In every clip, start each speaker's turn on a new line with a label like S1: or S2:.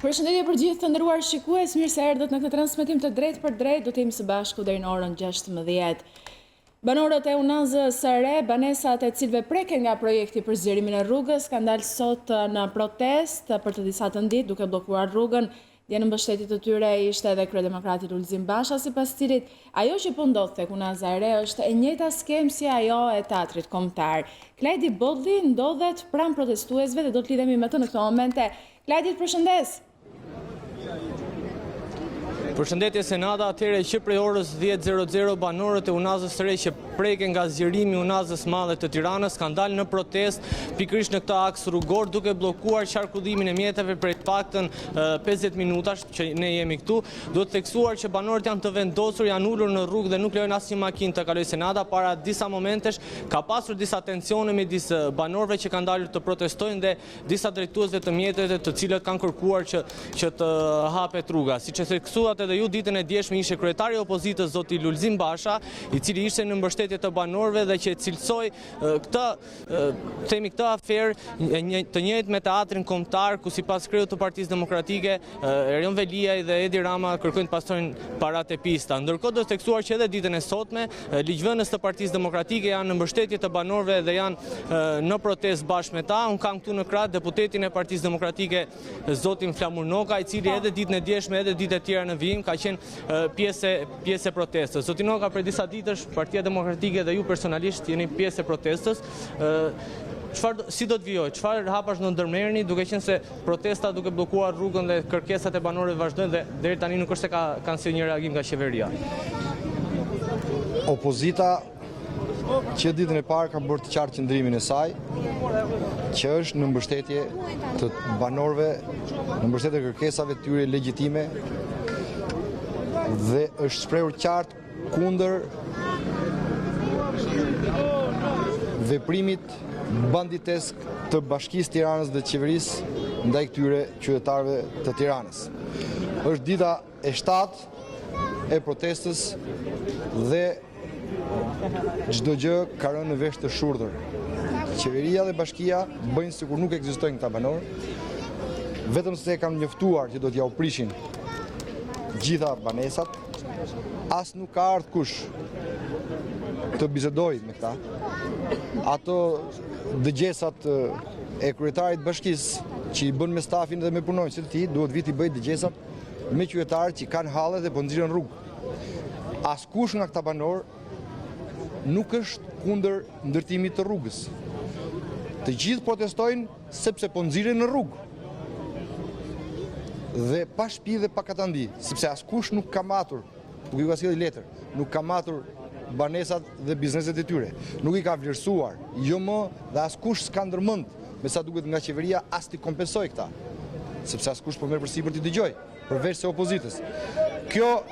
S1: Përshëndetje për gjithë të nderuar shikues, mirë se erdhët në këtë transmetim të drejtë për drejtë, do të jemi së bashku deri në orën 16. Banorët e Unazës së Re, banesat e cilëve preken nga projekti për zgjerimin e rrugës, kanë dalë sot në protest për të disa të ditë duke bllokuar rrugën. Dje në mbështetje të tyre ishte edhe kryedemokrati Lulzim Basha, sipas cilit ajo që po ndodh tek Unaza e Re është e njëjta skemë si ajo e teatrit kombëtar. Klajdi Bolli ndodhet pranë protestuesve dhe do të lidhemi me të në këto momente. Klajdi, përshëndes.
S2: Përshëndetje Senata, atëherë që prej orës 10:00 banorët e Unazës së Re që preken nga zgjerimi i Unazës Madhe të Tiranës kanë dalë në protest pikërisht në këtë aks rrugor duke bllokuar qarkullimin e mjeteve për të paktën 50 minutash që ne jemi këtu. Duhet të theksuar që banorët janë të vendosur, janë ulur në rrugë dhe nuk lejojnë asnjë makinë të kalojë Senata. Para disa momentesh ka pasur disa tensione midis banorëve që kanë dalur të protestojnë dhe disa drejtuesve të mjeteve të cilët kanë kërkuar që të hapet rruga. Siç e theksuat edhe ju, ditën e djeshme ishte kryetari i opozitës zoti Lulzim Basha, i cili ishte në mbështetje të banorëve dhe që cilësoi këtë aferë të njëjtë me teatrin kombëtar, ku sipas kreut të Partisë Demokratike, Erion Veliaj dhe Edi Rama kërkojnë të pastrojnë parat e pista. Ndërkohë do të theksuar që edhe ditën e sotme ligjvënës të Partisë Demokratike janë në mbështetje të banorëve dhe janë në protestë bashkë me ta. Unë kam këtu në krah deputetin e Partisë Demokratike zotin Flamur Noka, i cili edhe ditën e djeshme edhe ditë e tjera në vijim ka qenë pjesë e protestës. Zoti Noka, për disa ditësh Partia Demokratike dhe ju personalisht jeni pjesë e protestës. Si do të vijoj? Çfarë hapash do ndërmerrni, duke qenë se protesta duke bllokuar rrugën dhe kërkesat e banorëve vazhdojnë dhe deri tani nuk është se kanë si një reagim nga qeveria?
S3: Opozita që ditën e parë ka bërë të qartë qëndrimin e saj, që është në mbështetje të banorëve, në mbështetje të kërkesave të tyre legjitime dhe është shprehur qartë kundër veprimit banditesk të Bashkisë Tiranës dhe qeverisë ndaj këtyre qytetarëve të Tiranës. Është dita e 7 e protestës dhe çdo gjë ka rënë në vesh të shurdhër. Qeveria dhe bashkia bëjnë sikur nuk ekzistojnë këta banorë, vetëm se kanë njoftuar që do t'ja u prishin gjitha banesat, as nuk ka ardhur kush të bisedojë me këta. Ato dëgjesat e kryetarit të bashkisë që i bën me stafin dhe me punonjësit e tij, duhet viti bëj dëgjesat me qytetarët që kanë halle dhe po nxiren rrugë. Askush nga këta banorë nuk është kundër ndërtimit të rrugës. Të gjithë protestojnë sepse po nxiren në rrugë. Dhe pa shtëpi dhe pa katandi, sepse askush nuk ka matur, nuk i ka sjellë letër, nuk ka matur banesat dhe bizneset e tyre, nuk i ka vlerësuar, jo më dhe askush s'ka ndërmend me sa duket nga qeveria as t'i kompensoj këta, sepse askush po merr përsipër t'i dëgjoj, përveç se opozitës. Kjo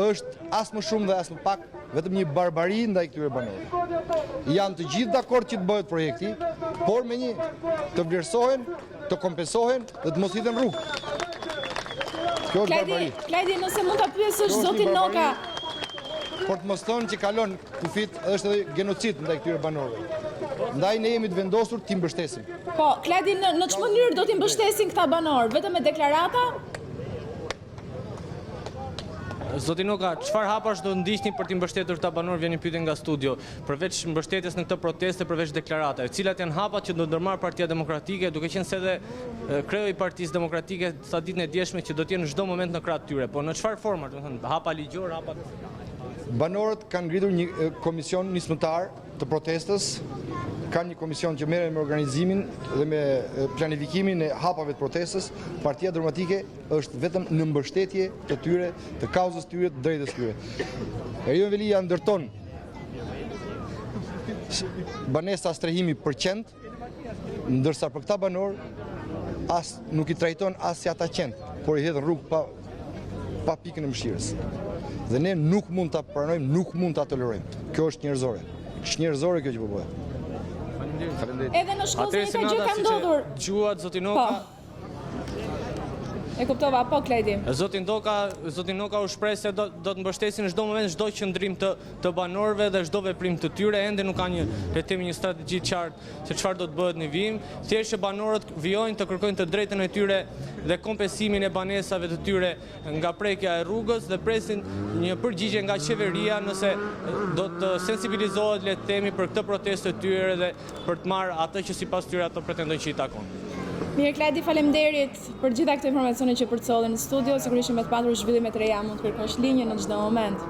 S3: është as më shumë dhe as më pak vetëm një barbari ndaj këtyre banorëve. Janë të gjithë dakord që të bëhet projekti, por me një të vlerësohen, të kompensohen dhe të mos hidhen rrugë.
S1: Klajdi, nëse mund ta pyesësh zotin Noka.
S3: Por të mos thonë që kalon kufit është edhe genocid ndaj këtyre banorëve. Ndaj ne jemi të vendosur t'i mbështesim.
S1: Po, Klajdi, në çfarë mënyrë do t'i mbështesin këta banorë? Vetëm me deklarata?
S2: Zoti Noka, çfarë hapash do ndiqni për t'i mbështetur këta banorë, vjen një pyetje nga studio, përveç mbështetjes në këtë protestë, përveç deklaratave, cilat janë hapat që do ndërmarr Partia Demokratike, duke qenë se edhe kreu i Partisë Demokratike sa ditën e djeshme që do të jenë në çdo moment në krah të tyre, po në çfarë forma, do të thënë, hapa ligjor, hapa.
S3: Banorët kanë ngritur një komision nismëtar të protestës, kanë një komision që merret me organizimin dhe me planifikimin e hapave të protestës. Partia Demokratike është vetëm në mbështetje të tyre, të kauzës tyre, të drejtës tyre. Erion Veliaj ndërton banesa strehimi për qend, ndërsa për këta banorë as nuk i trajton as si ata qend, por i hedhën rrugë pa pikën e mëshirës. Dhe ne nuk mund ta pranojmë, nuk mund ta tolerojmë. Kjo është njerëzore. Është njerëzore kjo që po bëhet.
S1: Edhe në Shkodër një gjë ka ndodhur.
S2: Gjuat zoti Noka.
S1: E kuptova, po Kledi.
S2: Zoti Noka u shpreh se do të mbështesin në çdo moment çdo qëndrim të banorëve dhe çdo veprim të tyre, ende nuk ka një strategji të qartë se çfarë do të bëhet në vijim. Thjesht që banorët vijojnë të kërkojnë të drejtën e tyre dhe kompensimimin e banesave të tyre nga prekja e rrugës dhe presin një përgjigje nga qeveria nëse do të sensibilizohet, le të themi, për këtë protestë të tyre dhe për të marrë atë që sipas tyre ato pretendojnë që i takon.
S1: Mirë Kledi, faleminderit për gjitha këto informacione që përcolën në studio, sigurisht me të patur zhvillime të reja mund të kërkosh linjën në çdo moment.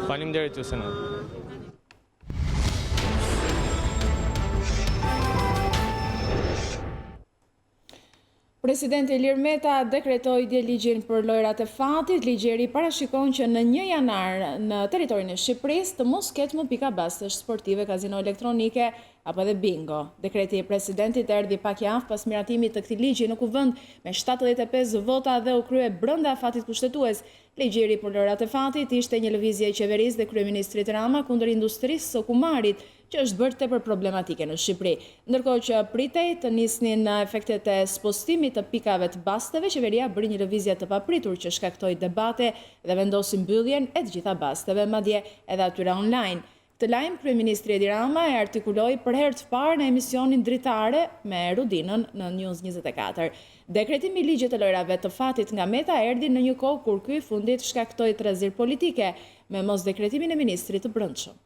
S2: Faleminderit ju senat.
S1: Presidenti Ilir Meta dekretoi dje ligjin për lojrat e fatit. Ligjeri parashikon që në 1 janar në territorin e Shqipërisë të mos ketë më pika bastesh sportive, kazino elektronike apo edhe bingo. Dekreti i presidentit erdhi pak javë pas miratimit të këtij ligji në kuvend me 75 vota dhe u krye brenda afatit kushtetues. Ligjeri për lojrat e fatit ishte një lëvizje e qeverisë dhe kryeministrit Rama kundër industrisë së kumarit, që është bërë tepër problematike në Shqipëri. Ndërkohë që pritej të nisnin efektet e spostimit të pikave të basteve, qeveria bëri një lëvizje të papritur që shkaktoi debate dhe vendosi mbylljen e të gjitha basteve, madje edhe atyre online. Këtë lajm kryeministri Edi Rama e artikuloi për herë të parë në emisionin dritare me Rudinën në News24. Dekretimi i ligjit të lojrave të fatit nga Meta erdhi në një kohë kur ky fundit shkaktoi tërëzir politike me mosdekretimin e ministrit të Brendshëm.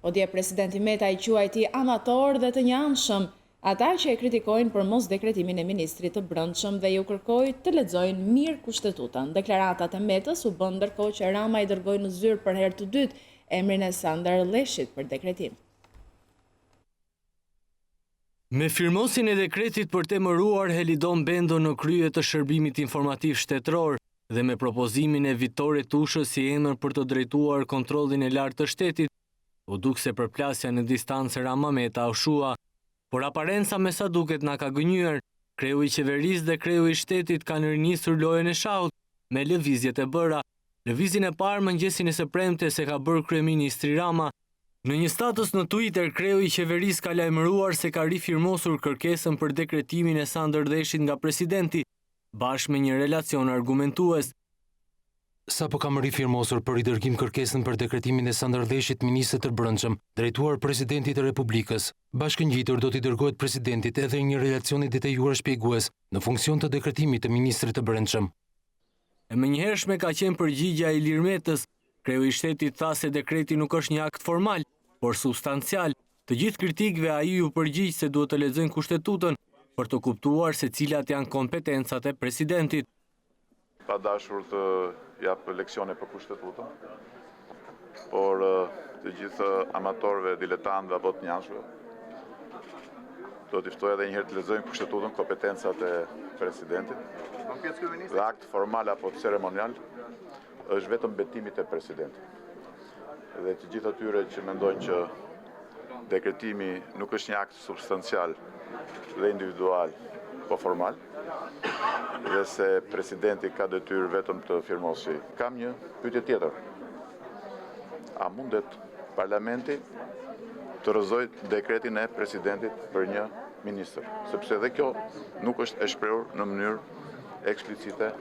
S1: O dje presidenti Meta i quajti amator dhe të njanshëm ata që e kritikojnë për mos dekretimin e ministrit të Brendshëm dhe ju kërkoi të lexojnë mirë kushtetutën. Deklaratat e Metës u bën ndërkohë që Rama i dërgoi në zyrë për herë të dytë emrin e Sandar Leshit për dekretim.
S4: Me firmosin e dekretit për temëruar Helidon Bendo në krye të shërbimit informativ shtetëror dhe me propozimin e Vitore Tushës si emër për të drejtuar kontrollin e lartë të shtetit, u duk se përplasja në distancë Rama Meta u shua, por aparenca me sa duket na ka gënjur. Kreu i qeverisë dhe kreu i shtetit kanë rinisur lojën e shahut me lëvizjet e bëra. Lëvizjen e parë mëngjesin e së premte se ka bërë kryeministri Rama. Në një status në Twitter, kreu i qeverisë ka lajmëruar se ka rifirmosur kërkesën për dekretimin e Sandar Leshit nga presidenti, bashkë me një relacion argumentues.
S5: Sa po kam rifirmosur për ridërgim kërkesën për dekretimin e Sandar Leshit, ministrit të Brendshëm, drejtuar presidentit të Republikës. Bashkëngjitur do t'i dërgohet presidentit edhe një relacioni detajuar shpjegues në funksion të dekretimit të ministrit të Brendshëm.
S4: E menjëhershme ka qenë përgjigja e Ilir Metës. Kreu i shtetit tha se dekreti nuk është një akt formal, por substancial. Të gjithë kritikëve ai u përgjigj se duhet të lexojnë kushtetutën për të kuptuar se cilat janë kompetencat e presidentit.
S6: Pa dashur të jap leksione për kushtetutën, por të gjithë amatorëve, diletantëve apo të njanshme, do t'i ftoj edhe një herë të lexojnë kushtetutën, kompetencat e presidentit. Dhe akt formal apo ceremonial është vetëm betimit e presidentit. Dhe të gjithë atyre që mendojnë që dekretimi nuk është një akt substancial dhe individual, po formal, dhe se presidenti ka detyrë vetëm të firmosi. Kam një pyetje tjetër. A mundet parlamenti të rrëzojë dekretin e presidentit për një ministër? Sepse edhe kjo nuk është e shprehur në mënyrë eksplicite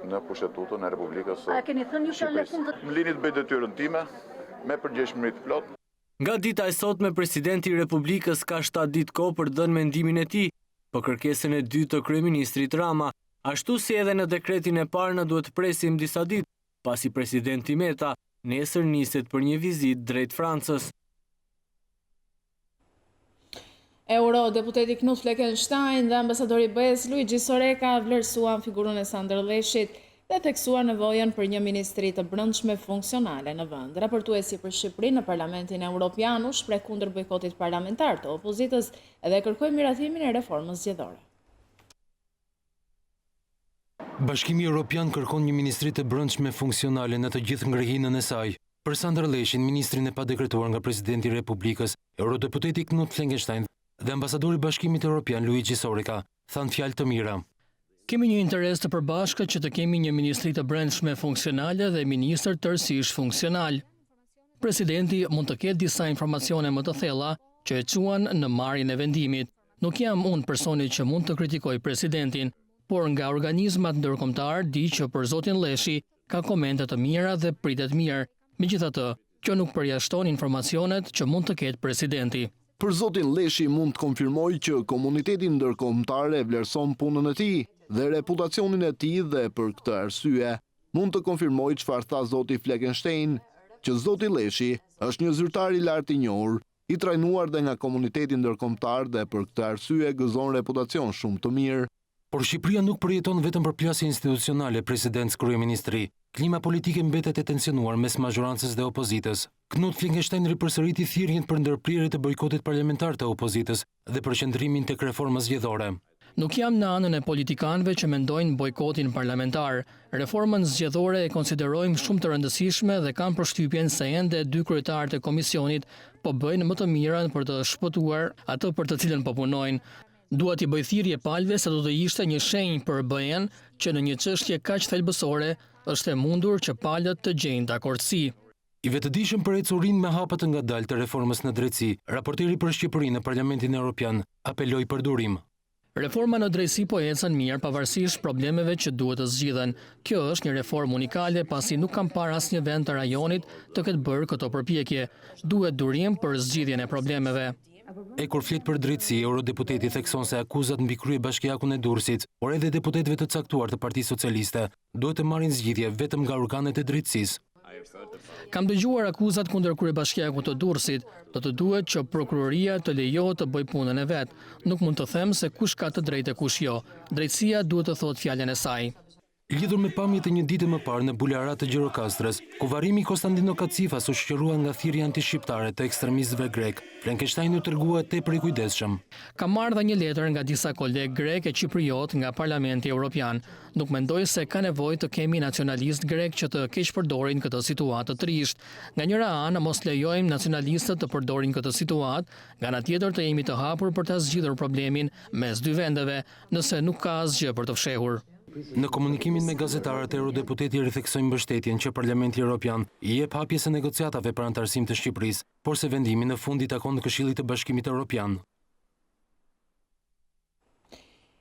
S6: në kushtetutën e Republikës së Shqipërisë. Më lini të bëj detyrën time me përgjegjësi të plotë.
S4: Nga dita e sotme, presidenti i Republikës ka 7 ditë kohë për dhënë mendimin e tij për kërkesën e dytë të kryeministrit Rama. Ashtu si edhe në dekretin e parë na duhet presim disa ditë, pasi presidenti Meta nesër niset për një vizitë drejt Francës.
S1: Eurodeputeti Knut Fleckenstein dhe ambasadori BE-s Luigi Soreka vlerësuan figurën e Sandar Leshit dhe theksuar nevojën për një ministri të brendshme funksionale në vend. Raportuesi për Shqipërinë në Parlamentin Evropian u shpreh kundër bojkotit parlamentar të opozitës dhe kërkoi miratimin e reformës zgjedhore.
S5: Bashkimi Evropian kërkon një ministri të brendshme funksionale në të gjithë ngrehinën e saj. Për Sandar Leshin, ministrin e padekretuar nga presidenti i Republikës, eurodeputeti Knut Fleckenstein dhe ambasadori i Bashkimit Evropian Luigi Soreka thanë fjalë të mira.
S7: Kemi një interes të përbashkët që të kemi një ministri të brendshme funksionale dhe ministër tërësisht funksional. Presidenti mund të ketë disa informacione më të thella që e quan në marrjen e vendimit. Nuk jam unë personi që mund të kritikoj presidentin, por nga organizmat ndërkombëtar di që për zotin Leshi ka komente të mira dhe pritet mirë. Megjithatë, kjo nuk përjashton informacionet që mund të ketë presidenti.
S8: Për zotin Leshi mund të konfirmoj që komuniteti ndërkombëtar e vlerëson punën e tij dhe reputacionin e tij dhe për këtë arsye mund të konfirmoj çfarë tha zoti Fleckenstein, që zoti Leshi është një zyrtar i lartë i njohur, i trajnuar dhe nga komuniteti ndërkombëtar dhe për këtë arsye gëzon reputacion shumë të mirë.
S5: Por Shqipëria nuk përjeton vetëm për plasje institucionale presidents kryeministri. Klima politike mbetet e tensionuar mes mazhorancës dhe opozitës. Knut Fleckenstein ripërsëriti thirrjen për ndërprerje të bojkotit parlamentar të opozitës dhe për qëndrimin tek reforma zgjedhore.
S7: Nuk jam në anën e politikanëve që mendojnë bojkotin parlamentar. Reformën zgjedhore e konsiderojmë shumë të rëndësishme dhe kam përshtypjen se ende dy kryetarët e komisionit po bëjnë më të mirën për të shpëtuar atë për të cilën po punojnë. Dua t'i bëj thirrje palëve se do të ishte një shenjë për BE-n që në një çështje kaq thelbësore është e mundur që palët të gjejnë dakordsi.
S5: I vetëdijshëm për ecurin me hapa të ngadalë të reformës në drejtësi, raporteri për Shqipërinë në Parlamentin Evropian apeloi për durim.
S7: Reforma në drejtësi po ecën mirë pavarësisht problemeve që duhet të zgjidhen. Kjo është një reformë unikale pasi nuk kam parë asnjë vend të rajonit të ketë bërë këto përpjekje. Duhet durim për zgjidhjen e problemeve.
S5: E kur flet për drejtësi, eurodeputeti thekson se akuzat mbi kryebashkiakun e Durrësit, por edhe deputetëve të caktuar të Partisë Socialiste, duhet të marrin zgjidhje vetëm nga organet e drejtësisë.
S7: Kam dëgjuar akuzat kundër kryebashkiakut të Durrësit, do të duhet që prokuroria të lejohet të bëj punën e vet. Nuk mund të them se kush ka të drejtë e kush jo. Drejtësia duhet të thotë fjalën e saj.
S5: Lidhur me pamjet e një dite më parë në bularat të Gjirokastrës, ku varrimi Konstantino Kacifas u shqyrua nga thirrja antishqiptare të ekstremistëve grek, Fleckenstein u tregua tepër i kujdesshëm.
S7: Kam marrë dhe një letër nga disa kolegë grek e Çipriot nga Parlamenti Evropian. Nuk mendoj se ka nevojë të kemi nacionalist grek që të keqpërdorin këtë situatë të trisht. Nga njëra anë mos lejojmë nacionalistët të përdorin këtë situatë, nga ana tjetër të jemi të hapur për ta zgjidhur problemin mes dy vendeve, nëse nuk ka asgjë për të fshehur.
S5: Në komunikimin me gazetarët, eurodeputeti ritheksoi mbështetjen që Parlamenti Evropian i jep hapjes së negociatave për antarësim të Shqipërisë, por se vendimi në fund i takon Këshillit të Bashkimit Evropian.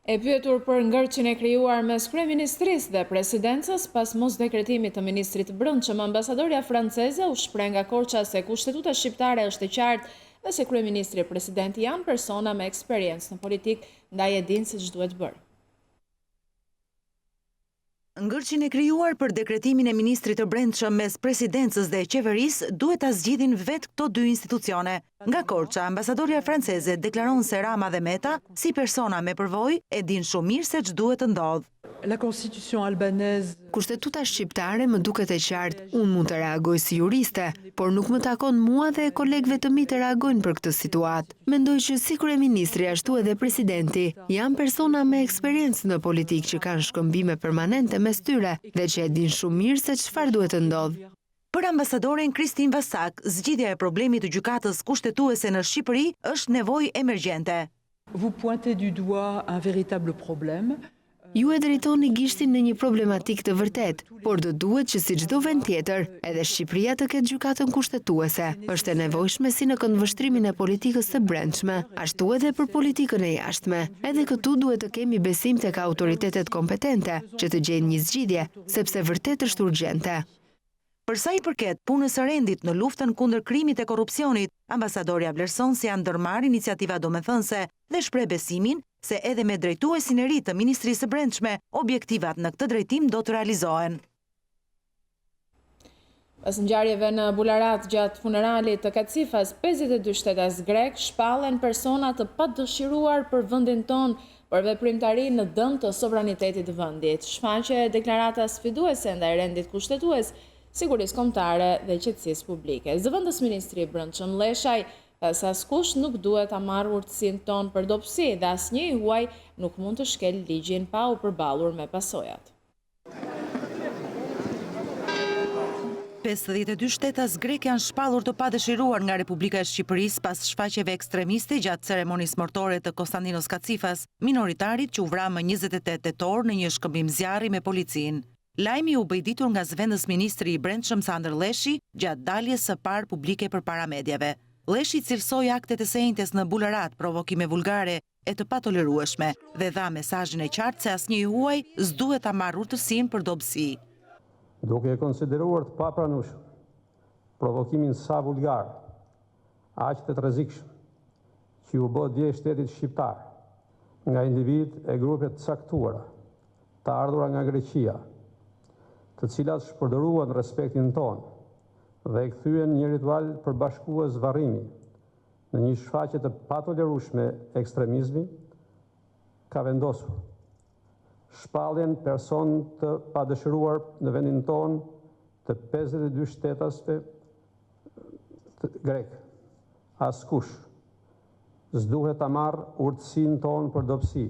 S1: E pyetur për ngërçin e krijuar mes kryeministrisë dhe presidencës pas mosdekretimit të ministrit të brendshëm, ambasadorja franceze u shpreh nga Korça se kushtetuta shqiptare është e qartë dhe se kryeministri e presidenti janë persona me eksperiencë në politikë, ndaj e dinë se ç'duhet bërë.
S9: Ngërçin e krijuar për dekretimin e ministrit të brendshëm mes presidencës dhe qeverisë duhet ta zgjidhin vetë këto dy institucione. Nga Korça, ambasadorja franceze deklaron se Rama dhe Meta, si persona me përvojë, e dinë shumë mirë se ç'duhet të ndodhë.
S10: Kushtetuta shqiptare më duket e qartë, unë mund të reagoj si juriste, por nuk më takon mua dhe kolegëve të mi të reagojnë për këtë situatë. Mendoj që si kryeministri ashtu edhe presidenti janë persona me eksperiencë në politikë që kanë shkëmbime permanente mes tyre dhe që e dinë shumë mirë se çfarë duhet të ndodhë.
S9: Për ambasadoren Kristin Vasak, zgjidhja e problemit të gjykatës kushtetuese në Shqipëri është nevojë emergjente.
S11: Vous pointez du doigt un véritable problème.
S10: Ju e drejtoni gishtin në një problematik të vërtet, por do duhet që si çdo vend tjetër, edhe Shqipëria të ketë gjykatën kushtetuese. Është e nevojshme si në këndvështrimin e politikës së brendshme, ashtu edhe për politikën e jashtme. Edhe këtu duhet të kemi besim tek autoritetet kompetente që të gjejnë një zgjidhje, sepse vërtet është urgjente.
S9: Për sa i përket punës së rendit në luftën kundër krimit e korrupsionit, ambasadorja vlerëson se janë ndërmarrë iniciativa domethënëse dhe shpreh besimin se edhe me drejtuesin e ri të Ministrisë së Brendshme, objektivat në këtë drejtim do të realizohen.
S1: Pas ngjarjeve në Bularat gjatë funeralit të Kacifas, 52 shtetas grek shpallen persona të padëshiruar për vendin tonë për veprimtari në dëm të sovranitetit të vendit. Shfaqe deklarata sfiduese ndaj rendit kushtetues, sigurisë kombëtare dhe qetësisë publike. Zëvendës ministri i brendshëm Leshaj, pas askush nuk duhet ta marrë urtësinë tonë për dobësi dhe asnjë i huaj nuk mund të shkel ligjin pa u përballur me pasojat.
S9: 52 shtetas grek janë shpallur të padëshiruar nga Republika e Shqipërisë pas shfaqjeve ekstremiste gjatë ceremonisë mortore të Konstantinos Kacifas, minoritarit që u vra më 28 tetor në një shkëmbim zjarri me policinë. Lajmi u bë ditur nga zëvendës ministri i brendshëm Sandër Leshi gjatë daljes së parë publike përpara mediave. Leshi cilësoi aktet e së njëjtës në Bularat, provokime vulgare, e të patolerueshme dhe dha mesazhin e qartë se asnjëri huaj s'duhet ta marrë urtësinë për dobësi.
S12: Duke e konsideruar të papranueshëm provokimin sa vulgar, aq të rrezikshëm që u bë dje shtetit shqiptar nga individ e grupe të caktuara të ardhura nga Greqia, të cilat shpërdoruan respektin tonë dhe e kthyen një ritual përbashkues varrimi në një shfaqje të patolerueshme ekstremizmi, ka vendosur shpalljen person të padëshiruar në vendin tonë të 52 shtetasve grek. Askush s'duhet ta marrë urtësinë tonë për dobësi.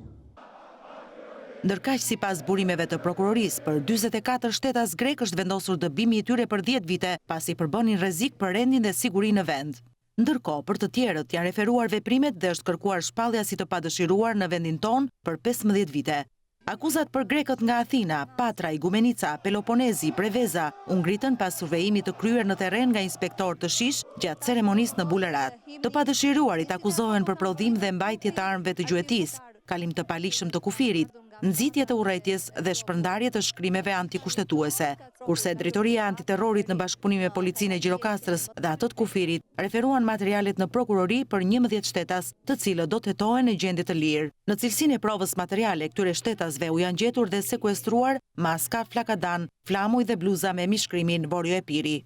S9: Ndërkaq sipas burimeve të prokurorisë, për 44 shtetas grek është vendosur dëbimi i tyre për 10 vite, pasi përbënin rrezik për rendin dhe sigurinë në vend. Ndërkohë, për të tjerët janë referuar veprimet dhe është kërkuar shpallja si të padëshiruar në vendin tonë për 15 vite. Akuzat për grekët nga Athina, Patra, Igumenica, Peloponezi, Preveza u ngritën pas survejimit të kryer në terren nga inspektor të shish gjatë ceremonisë në Bulerat. Të padëshiruarit akuzohen për prodhim dhe mbajtje të armëve të gjuetisë, kalim të palishëm të kufirit, nxitje të urrëties dhe shpërndarje të shkrimeve antikushtetuese, kurse drejtoria antiterrorit në bashkëpunim me policinë e Gjirokastrës dhe ato të kufirit referuan materialet në prokurori për 11 shtetas, të cilët do të hetohen në gjendje të lirë. Në cilësinë e provës materiale këtyre shtetasve u janë gjetur dhe sekuestruar maska flakadan, flamuj dhe bluza me mishkrimin Borjo e Piri.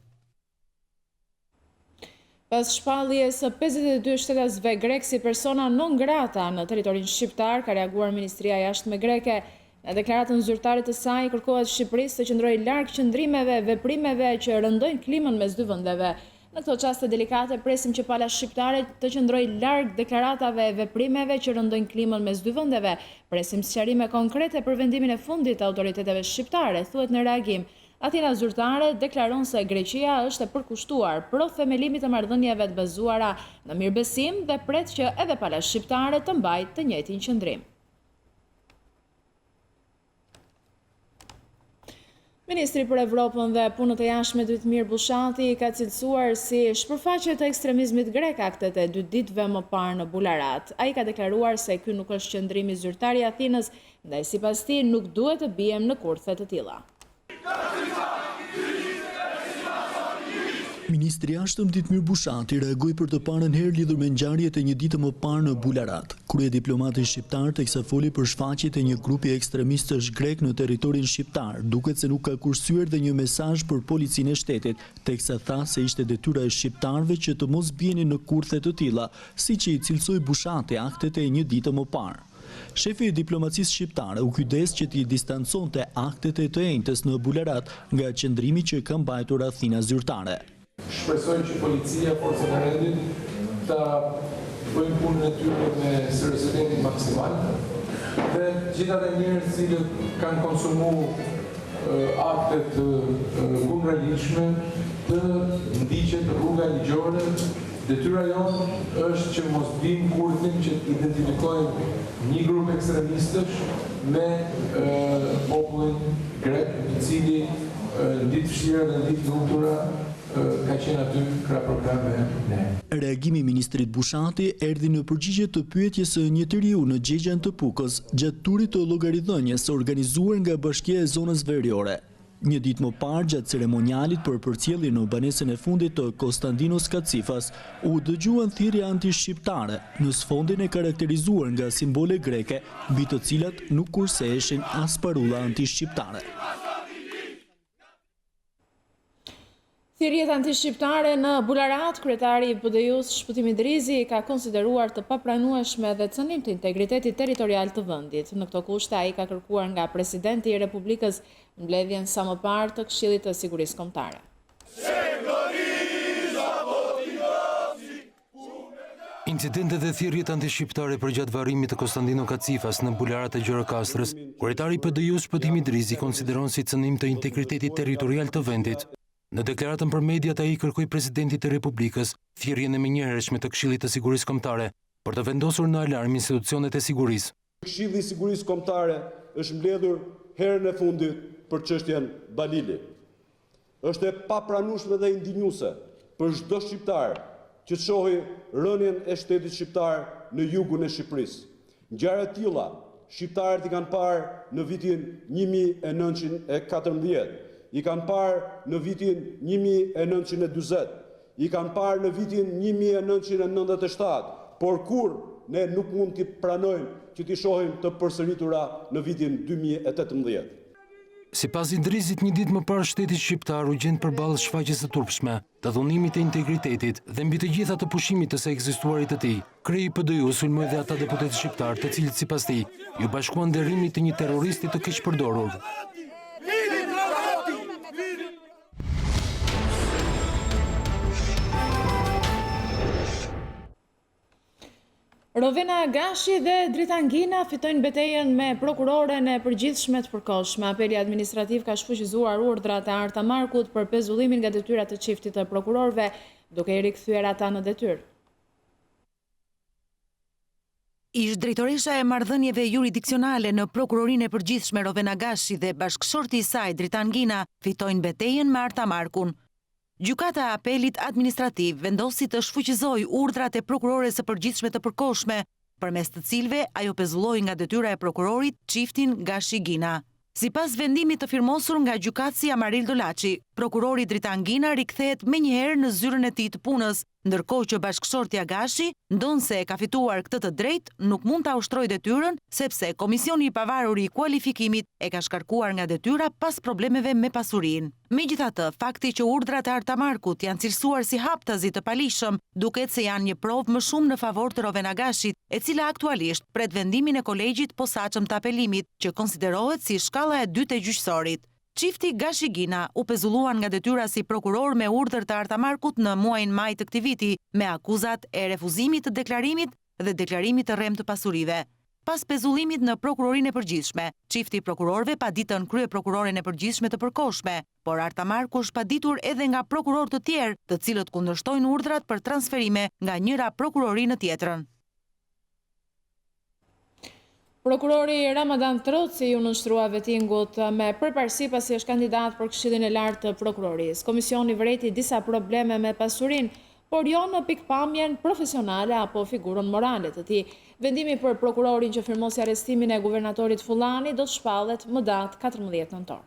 S1: Pas shpalljes së 52 shtetasve grek si persona non grata në territorin shqiptar, ka reaguar Ministria e Jashtme greke. Në deklaratën zyrtare të saj kërkohet Shqipërisë të qëndrojë larg qëndrimeve, veprimeve që rëndojnë klimën mes dy vendeve. Në këto çaste delikate presim që pala shqiptare të qëndrojë larg deklaratave e veprimeve që rëndojnë klimën mes dy vendeve. Presim sqarime konkrete për vendimin e fundit të autoriteteve shqiptare, thuhet në reagim. Athina zyrtare deklaron se Greqia është e përkushtuar pro themelimit të marrëdhënieve të bazuara në mirëbesim dhe pret që edhe pala shqiptare të mbajë të njëjtin qëndrim. Ministri për Evropën dhe punët e jashtme Dytmir Bushati ka cilësuar si shpërfaqje të ekstremizmit grek aktet e 2 ditëve më parë në Bularat. Ai ka deklaruar se ky nuk është qëndrimi zyrtar i Athinës, ndaj sipas tij nuk duhet të bijem në kurthe të tilla.
S13: Ministri i Jashtëm Dytmir Bushati reagoi për të parën herë lidhur me ngjarjet e një ditë më parë në Bularat. Kryediplomati shqiptar teksa foli për shfaqjet e një grupi ekstremistësh grek në territorin shqiptar, duket se nuk ka kursyer dhe një mesazh për policinë e shtetit, teksa tha se ishte detyra e shqiptarëve që të mos bienin në kurthe të tilla, siç i cilësoi Bushati aktet e një ditë më parë. Shefi i diplomacisë shqiptare u kujdes që t'i distanconte aktet e të enjtës në Bularat nga qëndrimi që ka mbajtur Athina zyrtare.
S14: Shpresoj që policia, forcat e rendit ta bëjnë punën e tyre me seriozitetin maksimal dhe gjithë ata njerëz që kanë konsumuar aktet kundërligjshme të ndiqet rruga ligjore. Detyra jonë është që mos bim kurthin që identifikojmë një grup ekstremistësh me popullin grek, i cili në ditë fshira dhe në ditë lumtura ka qenë aty krah programe ne.
S13: Reagimi i ministrit Bushati erdhi në përgjigje të pyetjes së një njeriu në Gjegjen të Pukës gjatë turit të llogaridhënies organizuar nga Bashkia e Zonës Veriore. Një ditë më parë, gjatë ceremonialit për përcjelljen në banesën e fundit të Konstantinos Kacifas, u dëgjuan thirrje anti-shqiptare në sfondin e karakterizuar nga simbole greke, mbi të cilat nuk kurseheshin as parolla anti-shqiptare.
S1: Thirrjet anti-shqiptare në Bularat, kryetari i PD-s Shpëtimi Drizi ka konsideruar të papranueshme dhe cënim të integritetit territorial të vendit. Në këto kushte ai ka kërkuar nga presidenti i Republikës mbledhjen sa më parë të Këshillit të Sigurisë Kombëtare.
S5: Incidentet e thirrjet anti-shqiptare përgjatë varrimit të Konstantino Kacifas në Bularat e Gjirokastrës, kryetari i PD-s Shpëtimi Drizi konsideron si cënim të integritetit territorial të vendit. Në deklaratën për mediat ai kërkoi presidentit të Republikës thirrjen e menjëhershme të Këshillit të Sigurisë Kombëtare për të vendosur në alarm institucionet e sigurisë.
S15: Këshilli i Sigurisë Kombëtare është mbledhur herën e fundit për çështjen Balili. Është e papranueshme dhe indinjuese për çdo shqiptar që të shohë rënien e shtetit shqiptar në jugun e Shqipërisë. Ngjarje të tilla shqiptarët i kanë parë në vitin 1914, i kanë parë në vitin 1940, i kanë parë në vitin 1997, por kur ne nuk mund t'i pranojmë që t'i shohim të përsëritura në vitin 2018.
S5: Sipas Idrizit, një ditë më parë shteti shqiptar u gjend përballë shfaqjes së turpshme, të dhunimit të integritetit dhe mbi të gjitha të pushimit të së ekzistuarit të tij. Krei PD-ju sulmoi dhe ata deputetë shqiptar, të cilët sipas tij ju bashkuan nderrimit të një terroristi të keqpërdorur.
S1: Rovena Gashi dhe Dritangina fitojnë betejën me prokuroren e përgjithshme të përkohshme. Apeli administrativ ka shfuqizuar urdhrat e Arta Markut për pezullimin nga detyrat të çiftit të prokurorëve, duke i rikthyer ata në detyrë.
S9: Ish drejtoresha e marrëdhënieve juridiksionale në prokurorinë e përgjithshme Rovena Gashi dhe bashkëshorti i saj Dritangina fitojnë betejën me Arta Markun. Gjykata e apelit administrativ vendosi të shfuqizojë urdhrat e prokurores së përgjithshme të përkohshme, përmes të cilëve ajo pezulloi nga detyra e prokurorit çiftin Gashi-Gina. Sipas vendimit të firmosur nga gjykatësi Amaril Dolaçi, prokurori Dritangina rikthehet menjëherë në zyrën e tij të punës, ndërkohë që bashkëshortja Gashi, ndonse e ka fituar këtë të drejtë, nuk mund ta ushtrojë detyrën sepse Komisioni i Pavarur i Kualifikimit e ka shkarkuar nga detyra pas problemeve me pasurinë. Megjithatë, fakti që urdhrat e Arta Markut janë cilësuar si haptazi të palishëm, duket se janë një provë më shumë në favor të Rovena Gashit, e cila aktualisht pret vendimin e kolegjit posaçëm të apelimit, që konsiderohet si shkalla e dytë e gjyqësorit. Çifti Gashi-Gina u pezulluan nga detyra si prokuror me urdhër të Arta Markut në muajin maj të këtij viti, me akuzat e refuzimit të deklarimit dhe deklarimit të rrem të pasurive. Pas pezullimit në prokurorinë e përgjithshme, çifti prokurorëve paditën kryeprokuroren e përgjithshme të përkohshme, por Arta Marku është paditur edhe nga prokurorë të tjerë, të cilët kundërshtojnë urdhrat për transferime nga njëra prokurori në tjetrën.
S1: Prokurori Ramadan Troci u nënshtrua vettingut me përparësi pasi është kandidat për Këshillin e Lartë të Prokurorisë. Komisioni vëreti disa probleme me pasurinë, por jo në pikpamjen profesionale apo figurën morale të tij. Vendimi për prokurorin që firmosi arrestimin e guvernatorit Fullani do të shpallet më datë 14 nëntor.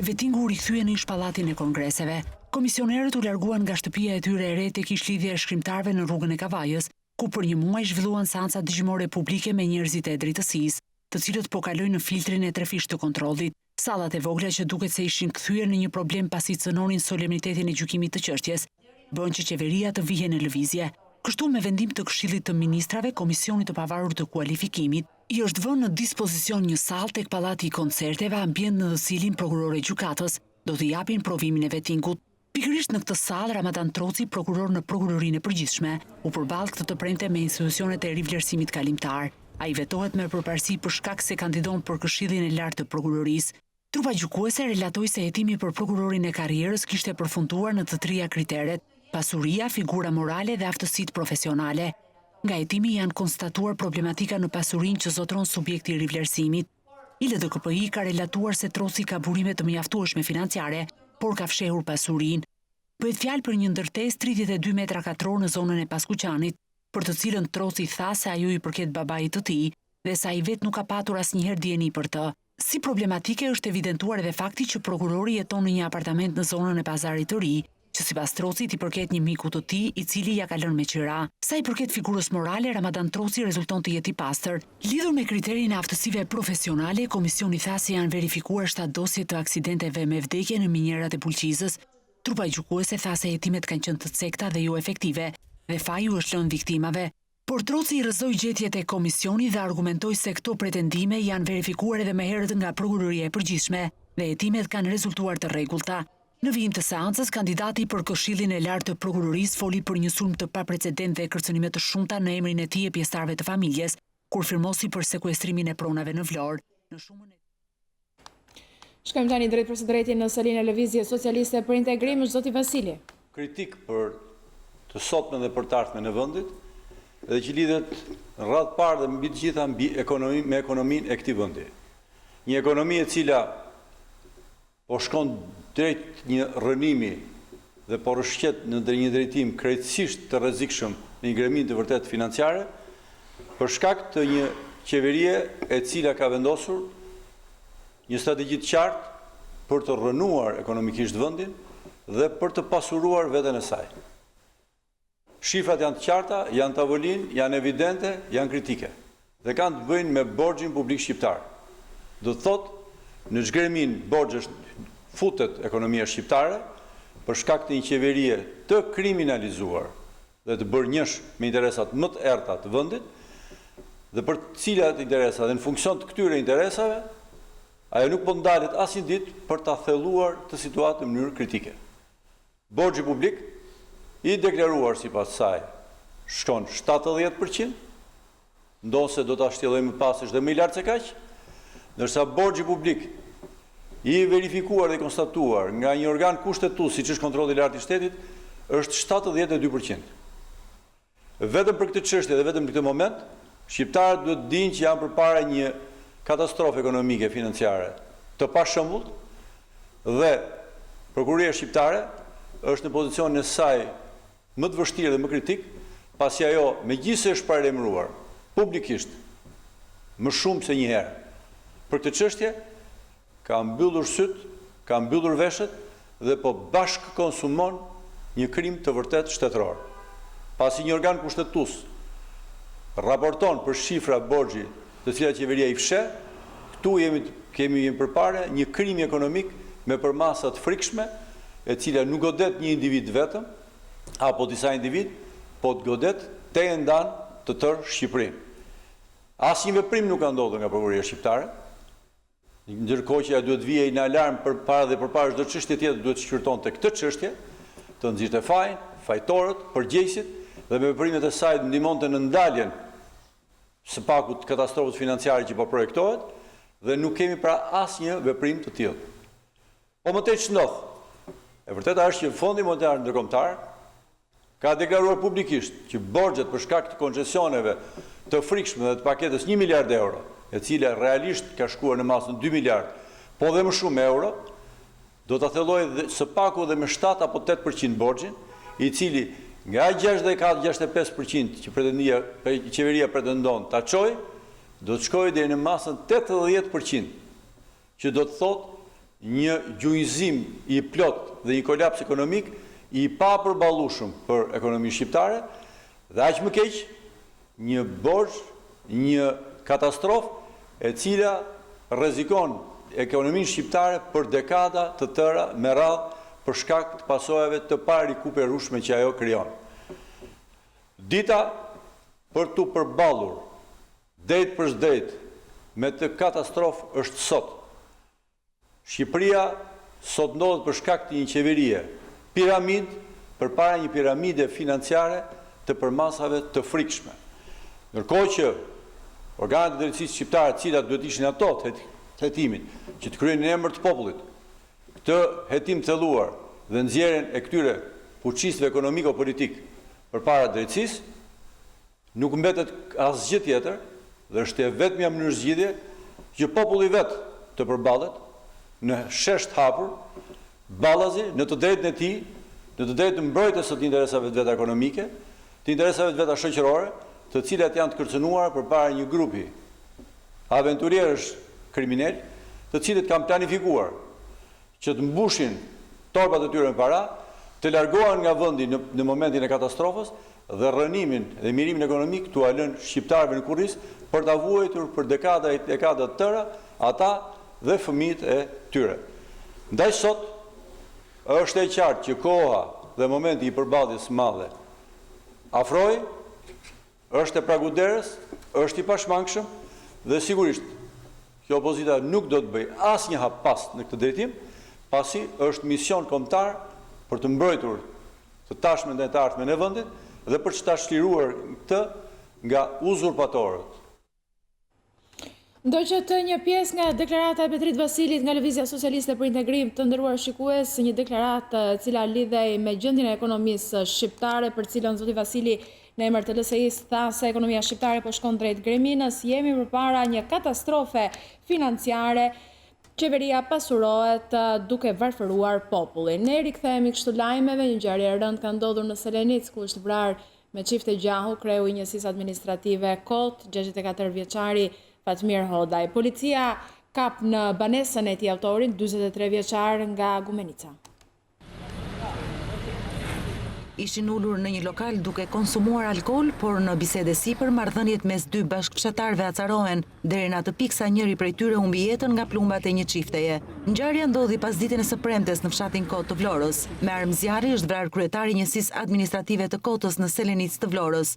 S16: Vettingu u rikthye në shpallatin e kongreseve. Komisionerët u larguan nga shtëpia e tyre e re tek ishllidhja e shkrimtarëve në rrugën e Kavajës, ku për një muaj zhvilluan seanca dëgjimore publike me njerëzit e drejtësisë, të cilët po kalojnë në filtrin e trefisht të kontrollit. Sallat e vogla që duket se ishin kthyer në një problem pasi cënonin solemnitetin e gjykimit të çështjes, bën që qeveria të vijë në lëvizje. Kështu me vendim të Këshillit të Ministrave, Komisioni të Pavarur të Kualifikimit i është vënë në dispozicion një sallë tek Pallati i Koncerteve, ambient në të cilin prokurori i gjykatës do të japin provimin e vettingut. Pikërisht në këtë sallë, Ramadan Troci, prokuror në prokurorinë e përgjithshme, u përball këtë të premte me institucionet e rivlerësimit kalimtar. Ai vetohet me përparësi për shkak se kandidon për Këshillin e Lartë të Prokurorisë. Trupa gjykuese relatoi se hetimi për prokurorin e karrierës kishte përfunduar në të trija kriteret: pasuria, figura morale dhe aftësitë profesionale. Nga hetimi janë konstatuar problematika në pasurinë që zotron subjekti i rivlerësimit. ILDKPI ka relatuar se Troci ka burime të mjaftueshme financiare, por ka fshehur pasurinë. Bëhet fjalë për një ndërtesë 32 metra katror në zonën e Paskuqanit, për të cilën Troci tha se ajo i përket babait të tij dhe sa i vet nuk ka patur asnjëherë dieni për të. Si problematike është evidentuar edhe fakti që prokurori jeton në një apartament në zonën e Pazarit të Ri, që sipas Trocit i përket një miku të tij, i cili ja ka lënë me qira. Sa i përket figurës morale, Ramadan Troci rezulton të jetë i pastër. Lidhur me kriterin e aftësive profesionale, komisioni tha se janë verifikuar 7 dosje të aksidenteve me vdekje në minjerat e Pulqizës. Trupa gjykuese tha se hetimet kanë qenë të cekta dhe jo efektive, dhe faju është lënë viktimave. Por Troci i rrëzoi gjetjet e komisioni dhe argumentoi se këto pretendime janë verifikuar edhe më herët nga prokuroria e përgjithshme dhe hetimet kanë rezultuar të rregullta. Në vijim të seancës, kandidati për Këshillin e Lartë të Prokurorisë foli për një sulm të paprecedent dhe kërcënime të shumta në emrin e tij e pjesëtarëve të familjes, kur firmosi për sekuestrimin e pronave në Vlorë.
S1: Shkojmë tani drejt për së drejti në salinë e Lëvizjes Socialiste për Integrim, zoti Vasili.
S17: Kritik për të sotmen dhe për të ardhmen e vendit, dhe që lidhet në radhë parë dhe mbi të gjitha me ekonominë e këtij vendi. Një ekonomi e cila po shkon drejt një rënimi dhe po rrshqet në një drejtim krejtësisht të rrezikshëm në një gremin të vërtet financiare, për shkak të një qeverie e cila ka vendosur një strategji të qartë për të rrënuar ekonomikisht vendin dhe për të pasuruar veten e saj. Shifrat janë të qarta, janë tavolin, janë evidente, janë kritike dhe kanë të bëjnë me borxhin publik shqiptar. Do të thotë, në zhgremin borxhesh futet ekonomia shqiptare për shkak të një qeverie të kriminalizuar dhe të bërë njësh me interesat më të errta të vendit, dhe për cilat interesa dhe në funksion të këtyre interesave, ajo nuk po ndalet asnjë ditë për ta thelluar të situatën në mënyrë kritike. Borxhi publik i deklaruar sipas saj shkon 70%, ndonse do ta shtjellojmë më pas është dhe më i lartë se kaq, ndërsa borxhi publik i verifikuar dhe konstatuar nga një organ kushtetues siç është kontrolli i lartë i shtetit është 72%. Vetëm për këtë çështje dhe vetëm në këtë moment, shqiptarët duhet të dinë që janë përpara një katastrofë ekonomike financiare të pashëmbull dhe prokuroria shqiptare është në pozicionin e saj më të vështirë dhe më kritik, pasi ajo megjithëse është paralajmëruar publikisht më shumë se një herë për këtë çështje, ka mbyllur syt, ka mbyllur veshët dhe po bashkë konsumon një krim të vërtet shtetëror. Pasi një organ kushtetues raporton për shifra borxhi të cilat qeveria i fsheh, këtu kemi përpara një krim ekonomik me përmasa të frikshme, e cila nuk godet një individ vetëm, apo disa individ, po të godet te e ndan të tërë Shqipërinë. Asnjë veprim nuk ka ndodhur nga prokuroria shqiptare, ndërkohë që ajo duhet vijej në alarm përpara dhe përpara çdo çështje tjetër duhet të shqyrtonte këtë çështje, të nxirrte fajin, fajtorët, përgjegjësit dhe me veprimet e saj ndihmonte në ndaljen së paku të katastrofës financiare që po projektohet dhe nuk kemi pra asnjë veprim të tillë. Po më tej ç'ndodh? E vërteta është që Fondi Monetar Ndërkombëtar ka deklaruar publikisht që borxhet për shkak të koncesioneve të frikshme dhe të paketës 1 miliard euro, e cila realisht ka shkuar në masën 2 miliard, po dhe më shumë euro, do të thellojë së paku dhe me 7 apo 8% borxhin, i cili nga 64-65% që qeveria pretendon ta çojë, do të shkojë deri në masën 80%, që do të thotë një gjujzim i plot dhe një kolaps ekonomik i papërballueshëm për ekonominë shqiptare, dhe aq më keq, një borxh, një katastrofë e cila rrezikon ekonominë shqiptare për dekada të tëra me radhë për shkak të pasojave të parikuperueshme që ajo krijon. Dita për të përballur drejt për drejt me të katastrofë është sot. Shqipëria sot ndodhet për shkak të një qeverie piramid përpara një piramide financiare të përmasave të frikshme. Ndërkohë që organet e drejtësisë shqiptare, të cilat duhet ishin ato të hetimin, që të kryejnë në emër të popullit, këtë hetim të thelluar dhe nxjerrjen e këtyre fuqisëve ekonomiko-politik përpara drejtësisë, nuk mbetet asgjë tjetër dhe është e vetmja mënyrë zgjidhje që populli vet të përballet në shesh të hapur, ballazi në të drejtën e tij, në të drejtën mbrojtës së të interesave të veta ekonomike, të interesave të veta shoqërore, të cilat janë të kërcënuar përpara një grupi aventurierësh kriminal, të cilët kanë planifikuar që të mbushin torbat e tyre me para, të largohen nga vendi në momentin e katastrofës dhe rënimin dhe mirimin ekonomik t'u lënë shqiptarëve në kurriz për ta vuajtur për dekada të tëra ata dhe fëmijët e tyre. Ndaj sot është e qartë që koha dhe momenti i përballjes së madhe afroi, është e praguderës, është i pashmangshëm dhe sigurisht që opozita nuk do të bëj asnjë hap pas në këtë drejtim, pasi është mision kombëtar për të mbrojtur të tashmen dhe të ardhmen e vendit dhe për të shtliruar këtë nga uzurpatorët.
S1: Ndoqët një pjesë nga deklarata e Petrit Vasilit nga Lëvizja Socialiste për Integrim, të nderuar shikues, një deklaratë cila lidhej me gjendjen e ekonomisë shqiptare, për cilën zoti Vasili në emër të LSI-s tha se ekonomia shqiptare po shkon drejt greminës, jemi përpara një katastrofe financiare Qeveria pasurohet duke varfëruar popullin. Ne rikthehemi kështu lajmeve, një ngjarje e rëndë ka ndodhur në Selenic, ku është vrarë me çifte gjahu kreu i njësisë administrative Kot, 64 vjeçari Fatmir Hodaj. Policia kap në banesën e tij autorin, 43 vjeçar nga Gumenica.
S9: Ishin ulur në një lokal duke konsumuar alkool, por në bisede sipër marrëdhëniet mes dy bashkëfshatarëve acarohen, deri në atë pikë sa njëri prej tyre humbi jetën nga plumbat e një çifteje. Ngjarja ndodhi pasditën e së premtes në fshatin Kot të Vlorës. Me armë zjarri është vrarë kryetari i njësisë administrative të Kotës në Selenic të Vlorës.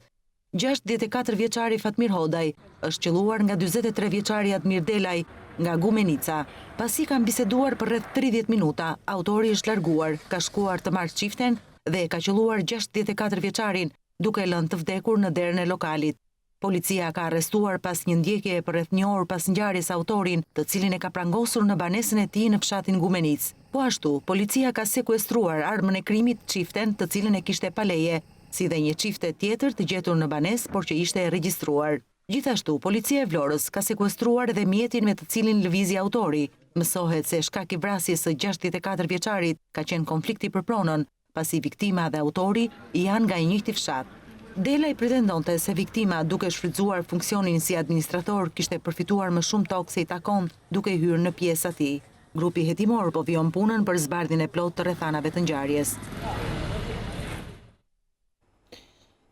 S9: 64 vjeçari Fatmir Hodaj është qelluar nga 43 vjeçari Admir Delaj nga Gumenica. Pasi kanë biseduar për rreth 30 minuta, autori është larguar, ka shkuar të marrë çiften dhe ka qelluar 64 vjeçarin duke lënë të vdekur në derën e lokalit. Policia ka arrestuar pas një ndjekje për rreth një orë pas ngjarjes autorin, të cilin e ka prangosur në banesën e tij në fshatin Gumenic. Po ashtu, policia ka sekuestruar armën e krimit çiften, të cilën e kishte pa leje, si dhe një çifte tjetër të gjetur në banesë, por që ishte e regjistruar. Gjithashtu, policia e Vlorës ka sekuestruar edhe mjetin me të cilin lëvizi autori. Mësohet se shkak i vrasjes së 64 vjeçarit ka qenë konflikti për pronën, pasi viktima dhe autori janë nga i njëjti fshat. Delaj pretendonte se viktima, duke shfrytzuar funksionin si administrator, kishte përfituar më shumë tokë se i takon, duke hyrë në pjesë atij. Grupi hetimor po vijon punën për zbardhjen e plotë të rrethanave të ngjarjes.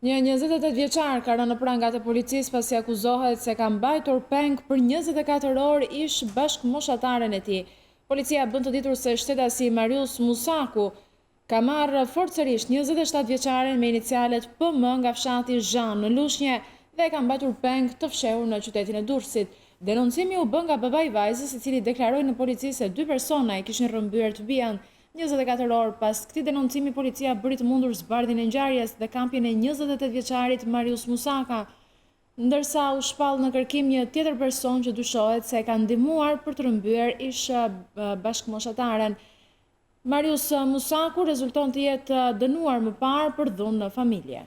S1: Një 28 vjeçar ka rënë në prangat e policisë pasi akuzohet se ka mbajtur peng për 24 orë ish bashkëmoshataren e tij. Policia bën të ditur se shtetasi Marius Musaku ka marrë forcërisht 27 vjeçaren me inicialet PM nga fshati Zhan në Lushnje dhe ka mbajtur peng të fshehur në qytetin e Durrësit. Denoncimi u bë nga babai i vajzës, i cili deklaroi në polici se dy persona i kishin rrëmbyer të bijën. 24 orë pas këtij denoncimi, policia bëri të mundur zbardhjen e ngjarjes dhe kampjen e 28 vjeçarit Marius Musaka, ndërsa u shpall në kërkim një tjetër person që dyshohet se ka ndihmuar për të rrëmbyer ish bashkëmoshataren. Marius Musaku rezulton të jetë dënuar më parë për dhunë në familje.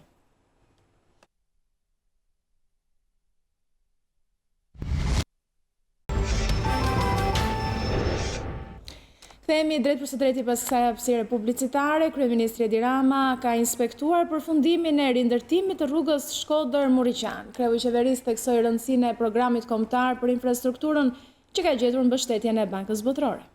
S1: Kthehemi drejt për së drejti pas kësaj hapësire publicitare. Kryeministri Edi Rama ka inspektuar përfundimin e rindërtimit të rrugës Shkodër-Muriqan. Kreu i qeverisë theksoi rëndësinë e programit kombëtar për infrastrukturën që ka gjetur mbështetjen e Bankës Botërore.